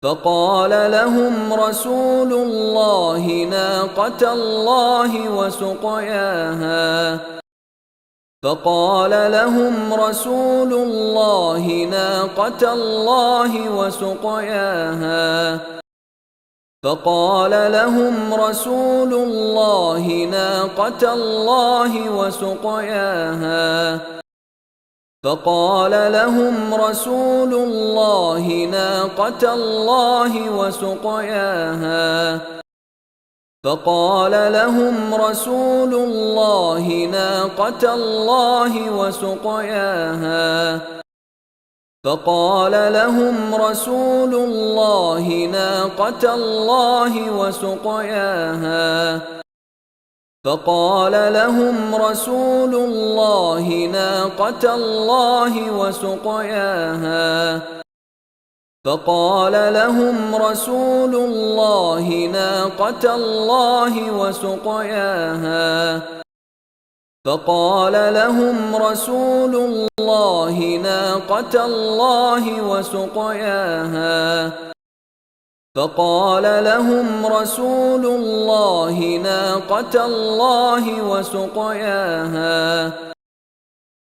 فقال لهم رسول الله ناقة الله وسقياها فقال لهم رسول الله ناقة الله وسقياها فقال لهم رسول الله ناقة الله وسقياها فقال لهم رسول الله ناقة الله وسقياها فقال لهم رسول الله ناقة الله وسقياها فقال لهم رسول الله ناقة الله وسقياها فقال لهم رسول الله ناقة الله وسقياها فقال لهم رسول الله ناقة الله وسقياها فقال لهم رسول الله ناقة الله وسقياها فقال لهم رسول الله ناقة الله وسقياها